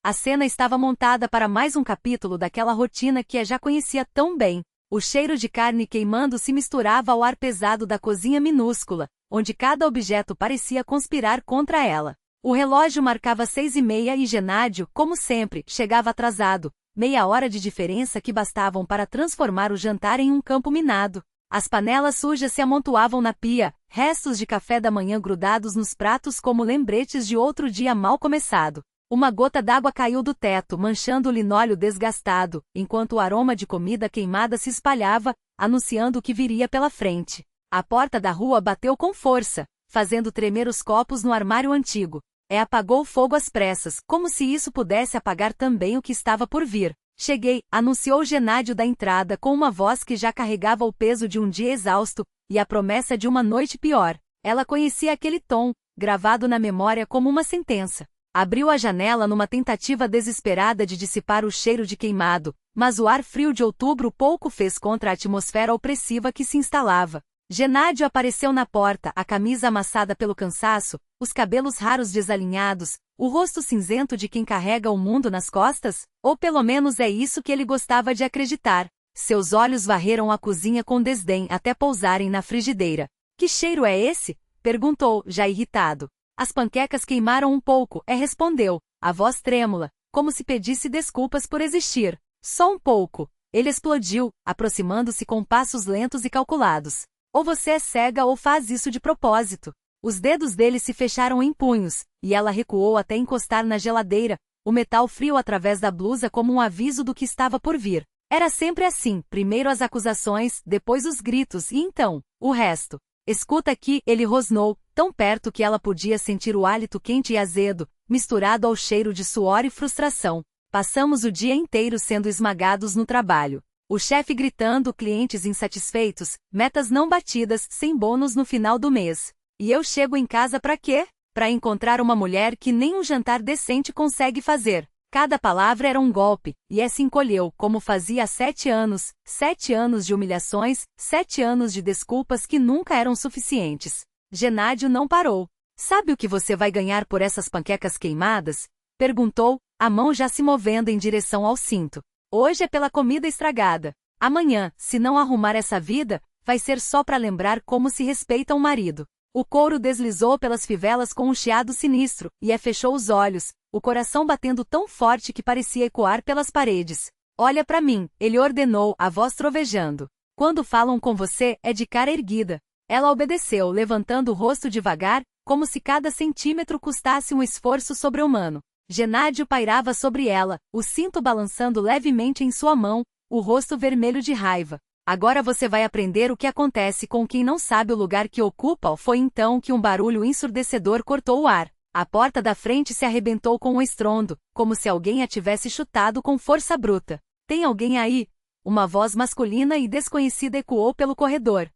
A cena estava montada para mais um capítulo daquela rotina que já conhecia tão bem. O cheiro de carne queimando se misturava ao ar pesado da cozinha minúscula, onde cada objeto parecia conspirar contra ela. O relógio marcava 6:30 e Genádio, como sempre, chegava atrasado, meia hora de diferença que bastavam para transformar o jantar em um campo minado. As panelas sujas se amontoavam na pia, restos de café da manhã grudados nos pratos como lembretes de outro dia mal começado. Uma gota d'água caiu do teto, manchando o linóleo desgastado, enquanto o aroma de comida queimada se espalhava, anunciando o que viria pela frente. A porta da rua bateu com força, fazendo tremer os copos no armário antigo. Apagou o fogo às pressas, como se isso pudesse apagar também o que estava por vir. Cheguei, anunciou Genádio da entrada com uma voz que já carregava o peso de um dia exausto, e a promessa de uma noite pior. Ela conhecia aquele tom, gravado na memória como uma sentença. Abriu a janela numa tentativa desesperada de dissipar o cheiro de queimado, mas o ar frio de outubro pouco fez contra a atmosfera opressiva que se instalava. Genádio apareceu na porta, a camisa amassada pelo cansaço, os cabelos raros desalinhados, o rosto cinzento de quem carrega o mundo nas costas, ou pelo menos é isso que ele gostava de acreditar. Seus olhos varreram a cozinha com desdém até pousarem na frigideira. Que cheiro é esse? Perguntou, já irritado. As panquecas queimaram um pouco, respondeu, a voz trêmula, como se pedisse desculpas por existir. Só um pouco. Ele explodiu, aproximando-se com passos lentos e calculados. Ou você é cega ou faz isso de propósito. Os dedos dele se fecharam em punhos, e ela recuou até encostar na geladeira, o metal frio através da blusa como um aviso do que estava por vir. Era sempre assim, primeiro as acusações, depois os gritos e então, o resto. Escuta aqui, ele rosnou, tão perto que ela podia sentir o hálito quente e azedo, misturado ao cheiro de suor e frustração. Passamos o dia inteiro sendo esmagados no trabalho. O chefe gritando, clientes insatisfeitos, metas não batidas, sem bônus no final do mês. E eu chego em casa pra quê? Pra encontrar uma mulher que nem um jantar decente consegue fazer. Cada palavra era um golpe, e se encolheu, como fazia há 7 anos, 7 anos de humilhações, 7 anos de desculpas que nunca eram suficientes. Genádio não parou. Sabe o que você vai ganhar por essas panquecas queimadas? Perguntou, a mão já se movendo em direção ao cinto. Hoje é pela comida estragada. Amanhã, se não arrumar essa vida, vai ser só pra lembrar como se respeita um marido. O couro deslizou pelas fivelas com um chiado sinistro, e fechou os olhos, o coração batendo tão forte que parecia ecoar pelas paredes. Olha pra mim, ele ordenou, a voz trovejando. Quando falam com você, é de cara erguida. Ela obedeceu, levantando o rosto devagar, como se cada centímetro custasse um esforço sobre-humano. Genádio pairava sobre ela, o cinto balançando levemente em sua mão, o rosto vermelho de raiva. Agora você vai aprender o que acontece com quem não sabe o lugar que ocupa. Foi então que um barulho ensurdecedor cortou o ar. A porta da frente se arrebentou com um estrondo, como se alguém a tivesse chutado com força bruta. Tem alguém aí? Uma voz masculina e desconhecida ecoou pelo corredor.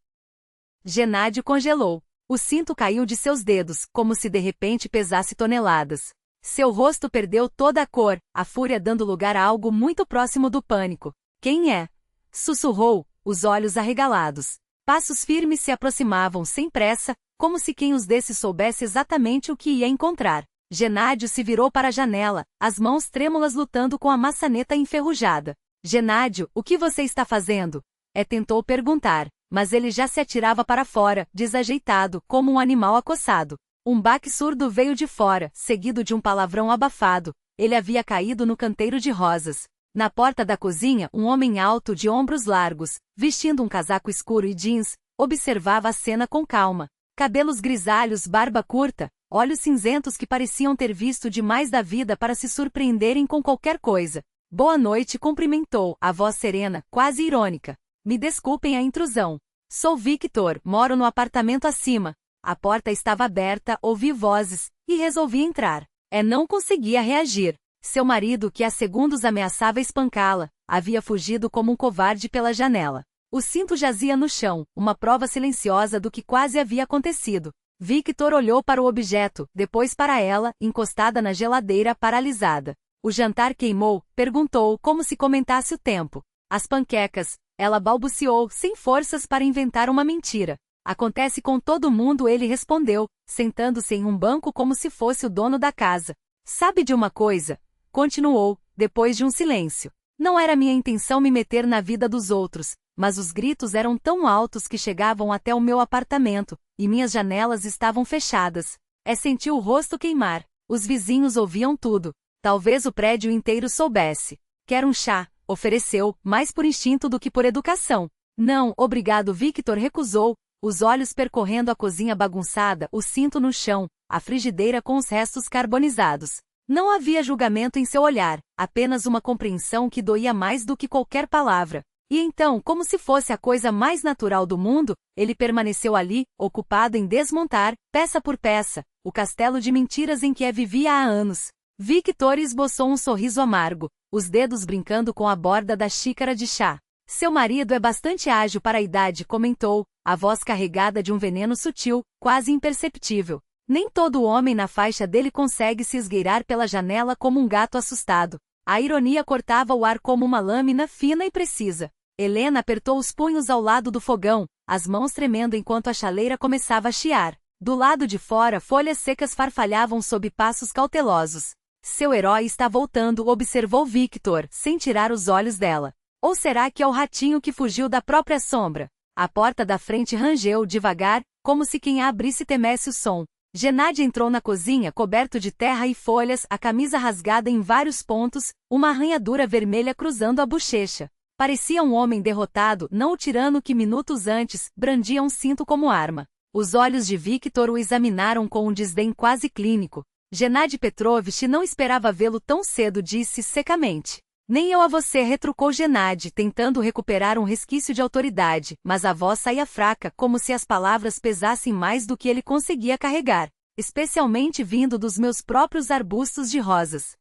Genádio congelou. O cinto caiu de seus dedos, como se de repente pesasse toneladas. Seu rosto perdeu toda a cor, a fúria dando lugar a algo muito próximo do pânico. Quem é? Sussurrou, os olhos arregalados. Passos firmes se aproximavam sem pressa, como se quem os desse soubesse exatamente o que ia encontrar. Genádio se virou para a janela, as mãos trêmulas lutando com a maçaneta enferrujada. Genádio, o que você está fazendo? Tentou perguntar, mas ele já se atirava para fora, desajeitado, como um animal acossado. Um baque surdo veio de fora, seguido de um palavrão abafado. Ele havia caído no canteiro de rosas. Na porta da cozinha, um homem alto de ombros largos, vestindo um casaco escuro e jeans, observava a cena com calma. Cabelos grisalhos, barba curta, olhos cinzentos que pareciam ter visto demais da vida para se surpreenderem com qualquer coisa. Boa noite, cumprimentou, a voz serena, quase irônica. Me desculpem a intrusão. Sou Victor, moro no apartamento acima. A porta estava aberta, ouvi vozes, e resolvi entrar. Não conseguia reagir. Seu marido, que há segundos ameaçava espancá-la, havia fugido como um covarde pela janela. O cinto jazia no chão, uma prova silenciosa do que quase havia acontecido. Victor olhou para o objeto, depois para ela, encostada na geladeira, paralisada. O jantar queimou? Perguntou, como se comentasse o tempo. As panquecas, ela balbuciou, sem forças para inventar uma mentira. Acontece com todo mundo, ele respondeu, sentando-se em um banco como se fosse o dono da casa. Sabe de uma coisa? continuou, depois de um silêncio. Não era minha intenção me meter na vida dos outros, mas os gritos eram tão altos que chegavam até o meu apartamento, e minhas janelas estavam fechadas. Senti o rosto queimar. Os vizinhos ouviam tudo. Talvez o prédio inteiro soubesse. Quer um chá? Ofereceu, mais por instinto do que por educação. Não, obrigado. Victor recusou, os olhos percorrendo a cozinha bagunçada, o cinto no chão, a frigideira com os restos carbonizados. Não havia julgamento em seu olhar, apenas uma compreensão que doía mais do que qualquer palavra. E então, como se fosse a coisa mais natural do mundo, ele permaneceu ali, ocupado em desmontar, peça por peça, o castelo de mentiras em que vivia há anos. Victor esboçou um sorriso amargo, os dedos brincando com a borda da xícara de chá. Seu marido é bastante ágil para a idade, comentou, a voz carregada de um veneno sutil, quase imperceptível. Nem todo homem na faixa dele consegue se esgueirar pela janela como um gato assustado. A ironia cortava o ar como uma lâmina fina e precisa. Helena apertou os punhos ao lado do fogão, as mãos tremendo enquanto a chaleira começava a chiar. Do lado de fora, folhas secas farfalhavam sob passos cautelosos. Seu herói está voltando, observou Victor, sem tirar os olhos dela. Ou será que é o ratinho que fugiu da própria sombra? A porta da frente rangeu devagar, como se quem a abrisse temesse o som. Gennady entrou na cozinha coberto de terra e folhas, a camisa rasgada em vários pontos, uma arranhadura vermelha cruzando a bochecha. Parecia um homem derrotado, não o tirano que minutos antes brandia um cinto como arma. Os olhos de Victor o examinaram com um desdém quase clínico. Gennady Petrovich não esperava vê-lo tão cedo, disse secamente. Nem eu a você, retrucou Gennady, tentando recuperar um resquício de autoridade, mas a voz saía fraca, como se as palavras pesassem mais do que ele conseguia carregar, especialmente vindo dos meus próprios arbustos de rosas.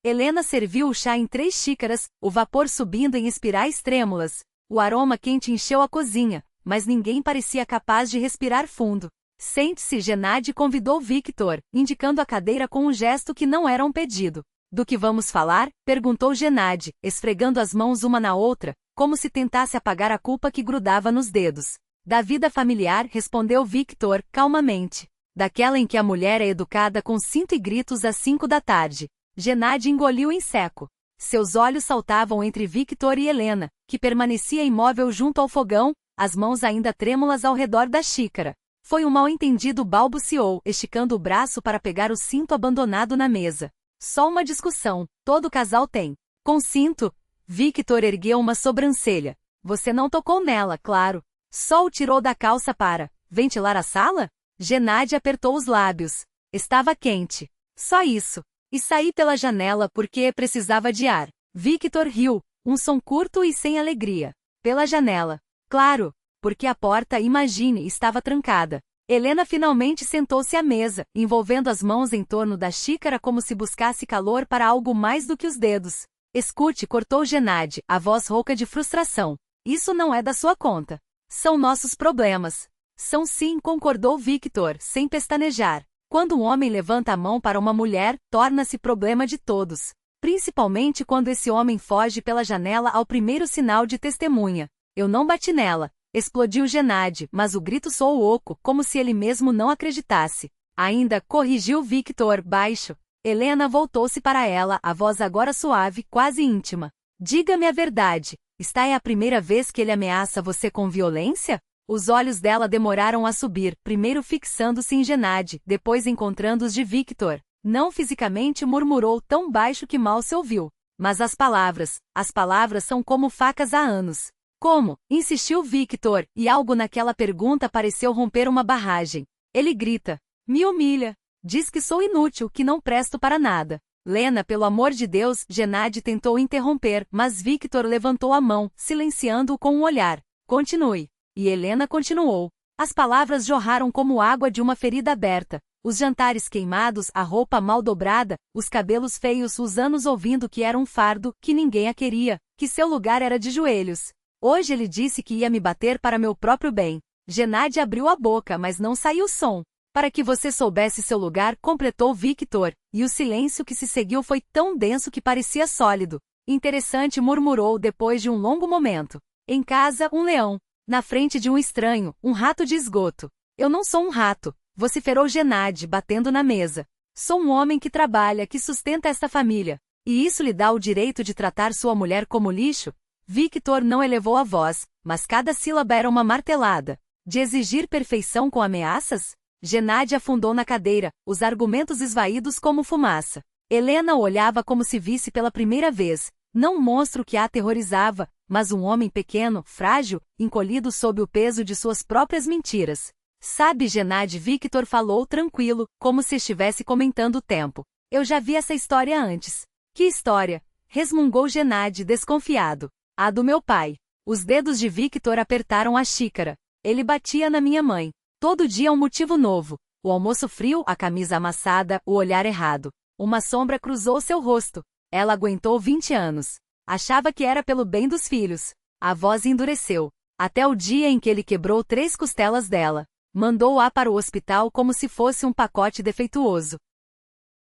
Helena serviu o chá em 3 xícaras, o vapor subindo em espirais trêmulas. O aroma quente encheu a cozinha, mas ninguém parecia capaz de respirar fundo. Sente-se, Gennady convidou Victor, indicando a cadeira com um gesto que não era um pedido. Do que vamos falar? Perguntou Gennady, esfregando as mãos uma na outra, como se tentasse apagar a culpa que grudava nos dedos. Da vida familiar, respondeu Victor, calmamente. Daquela em que a mulher é educada com cinto e gritos às 5 da tarde. Gennady engoliu em seco. Seus olhos saltavam entre Victor e Helena, que permanecia imóvel junto ao fogão, as mãos ainda trêmulas ao redor da xícara. Foi um mal-entendido, balbuciou, esticando o braço para pegar o cinto abandonado na mesa. Só uma discussão, todo casal tem. Com cinto? Victor ergueu uma sobrancelha. Você não tocou nela, claro. Só o tirou da calça para ventilar a sala? Gennady apertou os lábios. Estava quente. Só isso. E saí pela janela porque precisava de ar. Victor riu, um som curto e sem alegria. Pela janela. Claro, porque a porta, imagine, estava trancada. Helena finalmente sentou-se à mesa, envolvendo as mãos em torno da xícara como se buscasse calor para algo mais do que os dedos. Escute, cortou Gennady, a voz rouca de frustração. Isso não é da sua conta. São nossos problemas. São sim, concordou Victor, sem pestanejar. Quando um homem levanta a mão para uma mulher, torna-se problema de todos. Principalmente quando esse homem foge pela janela ao primeiro sinal de testemunha. Eu não bati nela, explodiu Gennady, mas o grito soou oco, como se ele mesmo não acreditasse. Ainda, corrigiu Victor, baixo. Helena voltou-se para ela, a voz agora suave, quase íntima. Diga-me a verdade, esta é a primeira vez que ele ameaça você com violência? Os olhos dela demoraram a subir, primeiro fixando-se em Gennady, depois encontrando os de Victor. Não fisicamente, murmurou tão baixo que mal se ouviu. Mas as palavras são como facas há anos. Como? Insistiu Victor, e algo naquela pergunta pareceu romper uma barragem. Ele grita. Me humilha. Diz que sou inútil, que não presto para nada. Lena, pelo amor de Deus, Gennady tentou interromper, mas Victor levantou a mão, silenciando-o com um olhar. Continue. E Helena continuou. As palavras jorraram como água de uma ferida aberta. Os jantares queimados, a roupa mal dobrada, os cabelos feios, os anos ouvindo que era um fardo, que ninguém a queria, que seu lugar era de joelhos. Hoje ele disse que ia me bater para meu próprio bem. Gennady abriu a boca, mas não saiu som. Para que você soubesse seu lugar, completou Victor, e o silêncio que se seguiu foi tão denso que parecia sólido. Interessante, murmurou depois de um longo momento. Em casa, um leão. Na frente de um estranho, um rato de esgoto. Eu não sou um rato, vociferou Gennady, batendo na mesa. Sou um homem que trabalha, que sustenta esta família. E isso lhe dá o direito de tratar sua mulher como lixo? Victor não elevou a voz, mas cada sílaba era uma martelada. De exigir perfeição com ameaças? Gennady afundou na cadeira, os argumentos esvaídos como fumaça. Helena o olhava como se visse pela primeira vez, não um monstro que a aterrorizava, mas um homem pequeno, frágil, encolhido sob o peso de suas próprias mentiras. Sabe, Gennady, Victor falou tranquilo, como se estivesse comentando o tempo. Eu já vi essa história antes. Que história? Resmungou Gennady, desconfiado. A do meu pai. Os dedos de Victor apertaram a xícara. Ele batia na minha mãe. Todo dia um motivo novo. O almoço frio, a camisa amassada, o olhar errado. Uma sombra cruzou seu rosto. Ela aguentou 20 anos. Achava que era pelo bem dos filhos. A voz endureceu. Até o dia em que ele quebrou 3 costelas dela. Mandou-a para o hospital como se fosse um pacote defeituoso.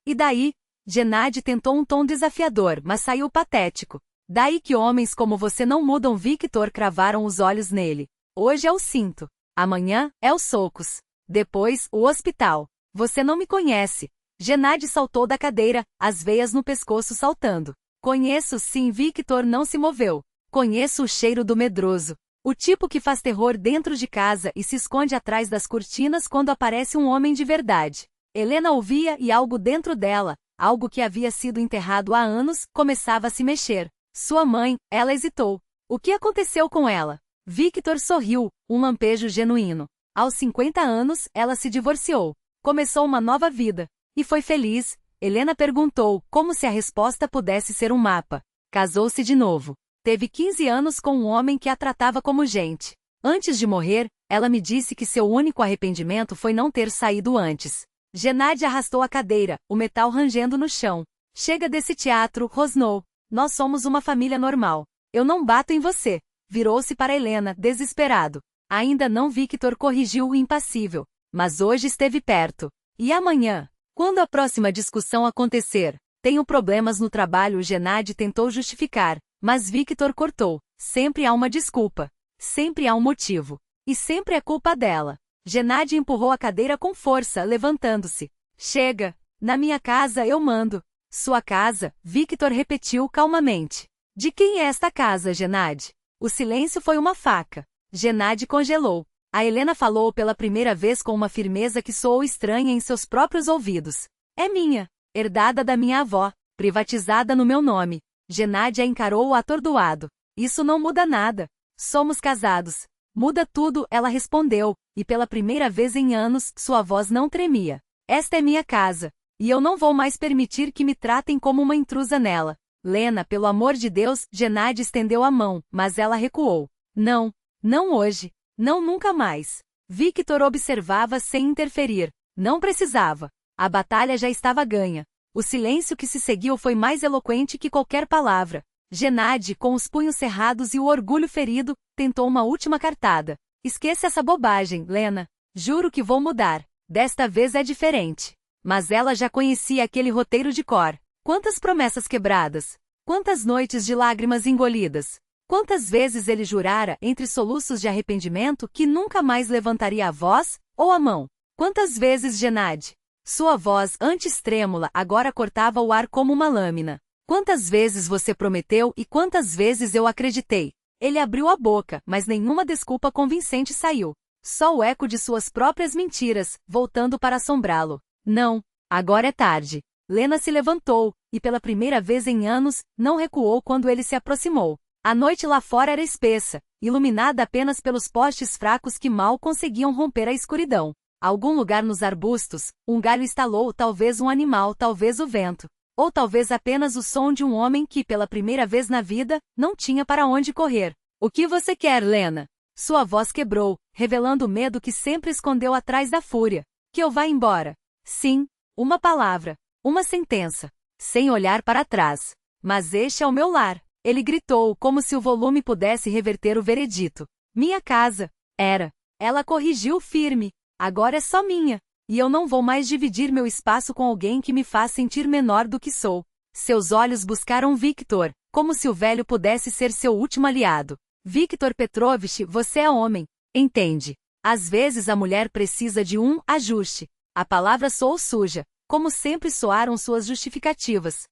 E daí? Gennady tentou um tom desafiador, mas saiu patético. Daí que homens como você não mudam. Victor cravaram os olhos nele. Hoje é o cinto. Amanhã, é os socos. Depois, o hospital. Você não me conhece. Gennady saltou da cadeira, as veias no pescoço saltando. Conheço sim. Victor não se moveu. Conheço o cheiro do medroso. O tipo que faz terror dentro de casa e se esconde atrás das cortinas quando aparece um homem de verdade. Helena ouvia e algo dentro dela, algo que havia sido enterrado há anos, começava a se mexer. Sua mãe, ela hesitou. O que aconteceu com ela? Victor sorriu, um lampejo genuíno. Aos 50 anos, ela se divorciou. Começou uma nova vida. E foi feliz? Helena perguntou, como se a resposta pudesse ser um mapa. Casou-se de novo. Teve 15 anos com um homem que a tratava como gente. Antes de morrer, ela me disse que seu único arrependimento foi não ter saído antes. Gennady arrastou a cadeira, o metal rangendo no chão. Chega desse teatro, rosnou. Nós somos uma família normal. Eu não bato em você. Virou-se para Helena, desesperado. Ainda não. Victor corrigiu o impassível. Mas hoje esteve perto. E amanhã? Quando a próxima discussão acontecer? Tenho problemas no trabalho. Gennady tentou justificar, mas Victor cortou. Sempre há uma desculpa. Sempre há um motivo. E sempre é culpa dela. Gennady empurrou a cadeira com força, levantando-se. Chega. Na minha casa eu mando. Sua casa? Victor repetiu calmamente. De quem é esta casa, Gennady? O silêncio foi uma faca. Gennady congelou. A Helena falou pela primeira vez com uma firmeza que soou estranha em seus próprios ouvidos. É minha. Herdada da minha avó. Privatizada no meu nome. Gennady a encarou atordoado. Isso não muda nada. Somos casados. Muda tudo, ela respondeu, e pela primeira vez em anos, sua voz não tremia. Esta é minha casa. E eu não vou mais permitir que me tratem como uma intrusa nela. Lena, pelo amor de Deus, Gennady estendeu a mão, mas ela recuou. Não. Não hoje. Não nunca mais. Victor observava sem interferir. Não precisava. A batalha já estava ganha. O silêncio que se seguiu foi mais eloquente que qualquer palavra. Gennady, com os punhos cerrados e o orgulho ferido, tentou uma última cartada. Esqueça essa bobagem, Lena. Juro que vou mudar. Desta vez é diferente. Mas ela já conhecia aquele roteiro de cor. Quantas promessas quebradas! Quantas noites de lágrimas engolidas! Quantas vezes ele jurara, entre soluços de arrependimento, que nunca mais levantaria a voz ou a mão? Quantas vezes, Gennady? Sua voz, antes trêmula, agora cortava o ar como uma lâmina. Quantas vezes você prometeu e quantas vezes eu acreditei? Ele abriu a boca, mas nenhuma desculpa convincente saiu. Só o eco de suas próprias mentiras, voltando para assombrá-lo. Não, agora é tarde. Lena se levantou, e pela primeira vez em anos, não recuou quando ele se aproximou. A noite lá fora era espessa, iluminada apenas pelos postes fracos que mal conseguiam romper a escuridão. Algum lugar nos arbustos, um galho estalou, talvez um animal, talvez o vento. Ou talvez apenas o som de um homem que, pela primeira vez na vida, não tinha para onde correr. O que você quer, Lena? Sua voz quebrou, revelando o medo que sempre escondeu atrás da fúria. Que eu vá embora. Sim, uma palavra. Uma sentença. Sem olhar para trás. Mas este é o meu lar. Ele gritou, como se o volume pudesse reverter o veredito. Minha casa. Era. Ela corrigiu firme. Agora é só minha. E eu não vou mais dividir meu espaço com alguém que me faz sentir menor do que sou. Seus olhos buscaram Victor, como se o velho pudesse ser seu último aliado. Victor Petrovich, você é homem. Entende? Às vezes a mulher precisa de um ajuste. A palavra soou suja. Como sempre soaram suas justificativas.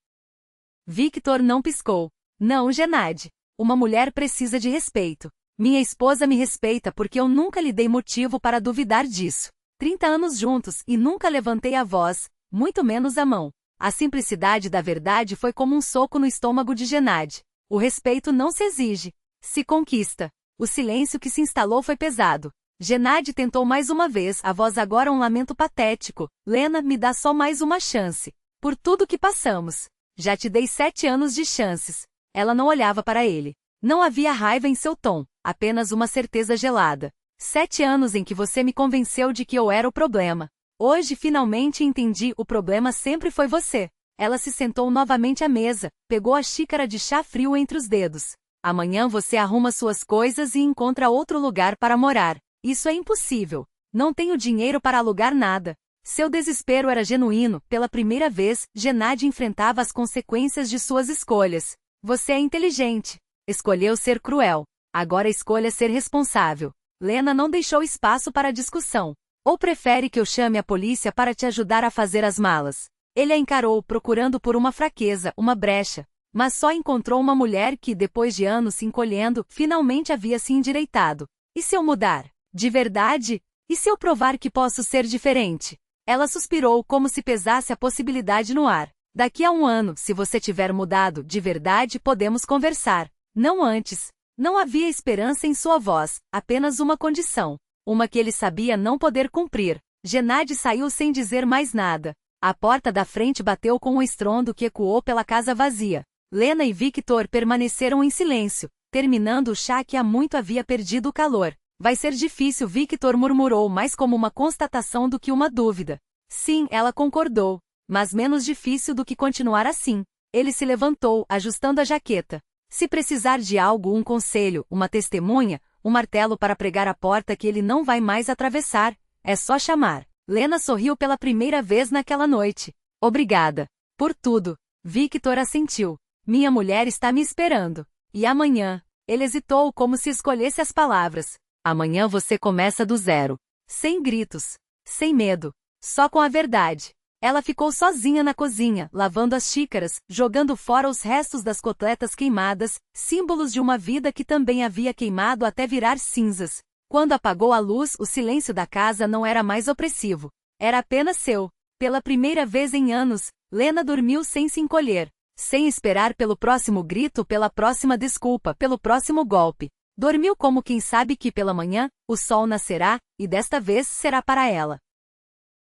Victor não piscou. Não, Gennady. Uma mulher precisa de respeito. Minha esposa me respeita porque eu nunca lhe dei motivo para duvidar disso. 30 anos juntos e nunca levantei a voz, muito menos a mão. A simplicidade da verdade foi como um soco no estômago de Gennady. O respeito não se exige, se conquista. O silêncio que se instalou foi pesado. Gennady tentou mais uma vez, a voz agora um lamento patético. Lena, me dá só mais uma chance. Por tudo que passamos. Já te dei 7 anos de chances. Ela não olhava para ele. Não havia raiva em seu tom, apenas uma certeza gelada. 7 anos em que você me convenceu de que eu era o problema. Hoje finalmente entendi, o problema sempre foi você. Ela se sentou novamente à mesa, pegou a xícara de chá frio entre os dedos. Amanhã você arruma suas coisas e encontra outro lugar para morar. Isso é impossível. Não tenho dinheiro para alugar nada. Seu desespero era genuíno. Pela primeira vez, Gennady enfrentava as consequências de suas escolhas. Você é inteligente. Escolheu ser cruel. Agora escolha ser responsável. Lena não deixou espaço para discussão. Ou prefere que eu chame a polícia para te ajudar a fazer as malas? Ele a encarou, procurando por uma fraqueza, uma brecha. Mas só encontrou uma mulher que, depois de anos se encolhendo, finalmente havia se endireitado. E se eu mudar? De verdade? E se eu provar que posso ser diferente? Ela suspirou como se pesasse a possibilidade no ar. Daqui a 1 ano, se você tiver mudado de verdade, podemos conversar. Não antes. Não havia esperança em sua voz, apenas uma condição. Uma que ele sabia não poder cumprir. Gennady saiu sem dizer mais nada. A porta da frente bateu com um estrondo que ecoou pela casa vazia. Lena e Victor permaneceram em silêncio, terminando o chá que há muito havia perdido o calor. Vai ser difícil, Victor murmurou, mais como uma constatação do que uma dúvida. Sim, ela concordou. Mas menos difícil do que continuar assim. Ele se levantou, ajustando a jaqueta. Se precisar de algo, um conselho, uma testemunha, um martelo para pregar a porta que ele não vai mais atravessar, é só chamar. Lena sorriu pela primeira vez naquela noite. Obrigada. Por tudo. Victor assentiu. Minha mulher está me esperando. E amanhã? Ele hesitou como se escolhesse as palavras. Amanhã você começa do zero. Sem gritos. Sem medo. Só com a verdade. Ela ficou sozinha na cozinha, lavando as xícaras, jogando fora os restos das coteletas queimadas, símbolos de uma vida que também havia queimado até virar cinzas. Quando apagou a luz, o silêncio da casa não era mais opressivo. Era apenas seu. Pela primeira vez em anos, Lena dormiu sem se encolher. Sem esperar pelo próximo grito, pela próxima desculpa, pelo próximo golpe. Dormiu como quem sabe que pela manhã, o sol nascerá, e desta vez será para ela.